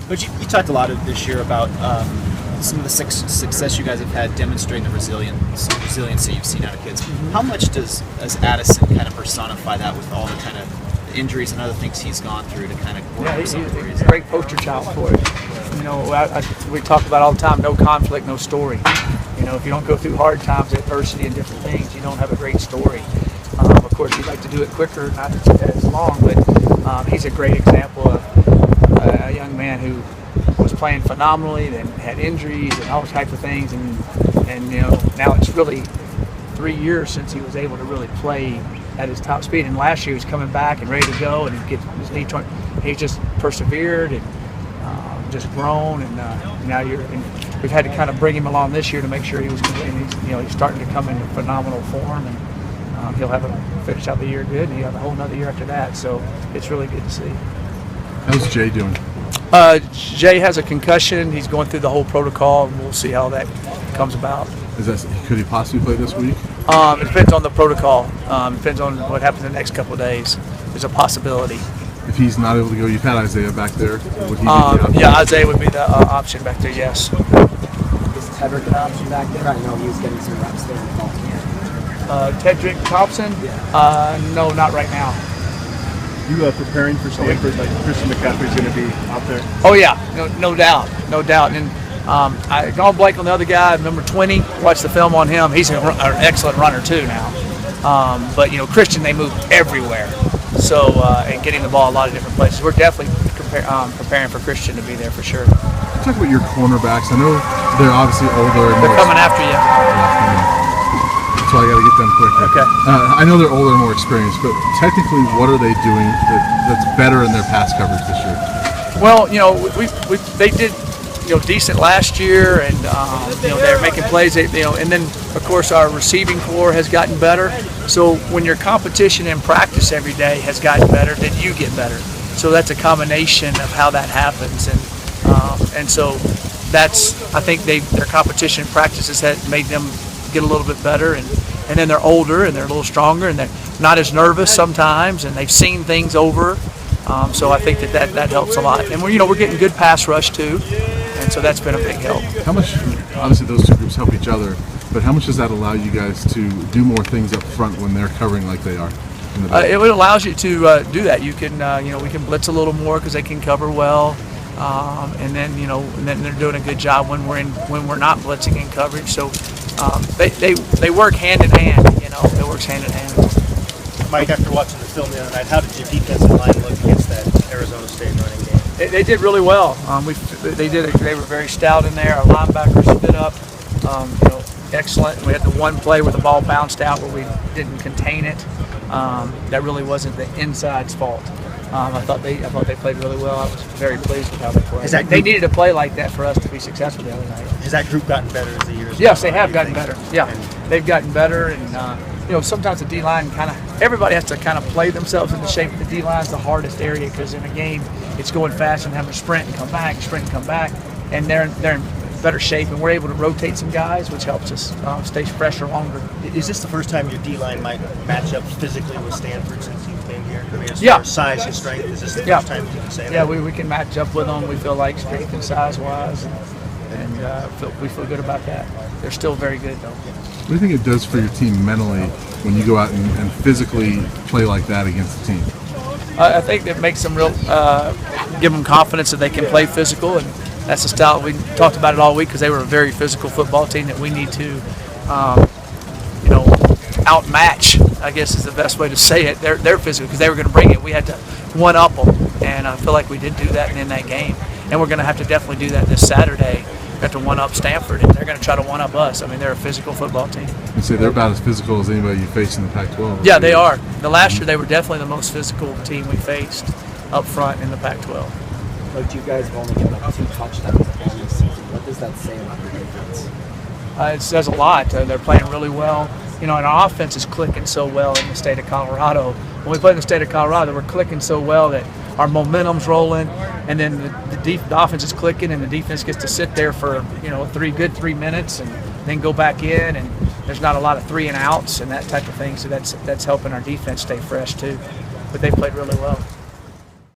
But you talked a lot of this year about some of the success you guys have had demonstrating the resiliency you've seen out of kids. Mm-hmm. How much does Addison kind of personify that with all the kind of injuries and other things he's gone through to kind of work he's a great poster child for it. We talk about all the time, no conflict, no story. If you don't go through hard times, adversity, and different things, you don't have a great story. Of course, you'd like to do it quicker, not as long, but he's a great example of a young man who was playing phenomenally, then had injuries and all types of things, and now it's really 3 years since he was able to really play at his top speed. And last year he was coming back and ready to go, and he just persevered and just grown, and now we've had to kind of bring him along this year to make sure he was, and he's starting to come into phenomenal form, and he'll finish out the year good, and he'll have a whole nother year after that. So it's really good to see. How's Jay doing? Jay has a concussion. He's going through the whole protocol, and we'll see how that comes about. Could he possibly play this week? It depends on the protocol. It depends on what happens in the next couple of days. There's a possibility. If he's not able to go, you've had Isaiah back there. Would he be the option? Yeah, Isaiah would be the option back there, yes. Is Tedrick an option back there? I know he was getting some reps there in the fall camp. Tedrick Thompson? No, not right now. You preparing for Stanford, like Christian McCaffrey's going to be out there? Oh yeah, no doubt. And I gone blank on the other guy, number 20. Watch the film on him. He's an excellent runner too now. But Christian, they move everywhere. So and getting the ball a lot of different places. We're definitely preparing for Christian to be there for sure. Talk about your cornerbacks. I know they're obviously older. They're coming after you. So I got to get them quick. Okay. I know they're older and more experienced, but technically, what are they doing that's better in their pass coverage this year? Well, they did decent last year, and they're making plays. And then of course our receiving core has gotten better. So when your competition in practice every day has gotten better, then you get better. So that's a combination of how that happens, and so I think their competition in practices has made them get a little bit better, and then they're older and they're a little stronger and they're not as nervous sometimes, and they've seen things over. So I think that helps a lot, and we're getting good pass rush too, and so that's been a big help. How much? Obviously, those two groups help each other, but how much does that allow you guys to do more things up front when they're covering like they are? It allows you to do that. You can, we can blitz a little more because they can cover well, and then they're doing a good job when we're not blitzing in coverage. So they work hand in hand. It works hand in hand. Mike, after watching the film the other night, how did your defensive line look against that Arizona State running game? They did really well. They were very stout in there. Our linebackers stood up. Excellent. We had the one play where the ball bounced out where we didn't contain it. That really wasn't the inside's fault. I thought they played really well. I was very pleased with how they played. They needed a play like that for us to be successful the other night. Has that group gotten better as the years? Yes, they have gotten better. Yeah, they've gotten better, and sometimes the D-line everybody has to kind of play themselves into shape. The D-line is the hardest area because in a game it's going fast and having to sprint and come back, and they're in better shape, and we're able to rotate some guys, which helps us stay fresher longer. Is this the first time your D-line might match up physically with Stanford since you've been here? I mean, as far as size and strength, is this the first time you can say that? Yeah, we can match up with them. We feel like strength and size-wise, and we feel good about that. They're still very good, though. What do you think it does for your team mentally when you go out and physically play like that against the team? I think that makes them give them confidence that they can play physical, and that's the style. We talked about it all week because they were a very physical football team that we need to, outmatch, I guess is the best way to say it. They're physical because they were going to bring it. We had to one-up them, and I feel like we did do that in that game. And we're going to have to definitely do that this Saturday. We have to one-up Stanford, and they're going to try to one-up us. I mean, they're a physical football team. You say they're about as physical as anybody you face in the Pac-12. Yeah, they are. The last year, they were definitely the most physical team we faced up front in the Pac-12. But you guys have only given up 2 touchdowns all this season. What does that say about your defense? It says a lot. They're playing really well. And our offense is clicking so well in the state of Colorado. When we play in the state of Colorado, we're clicking so well that our momentum's rolling, and then the offense is clicking, and the defense gets to sit there for 3 minutes, and then go back in, and there's not a lot of 3 and outs and that type of thing. So that's helping our defense stay fresh too. But they played really well.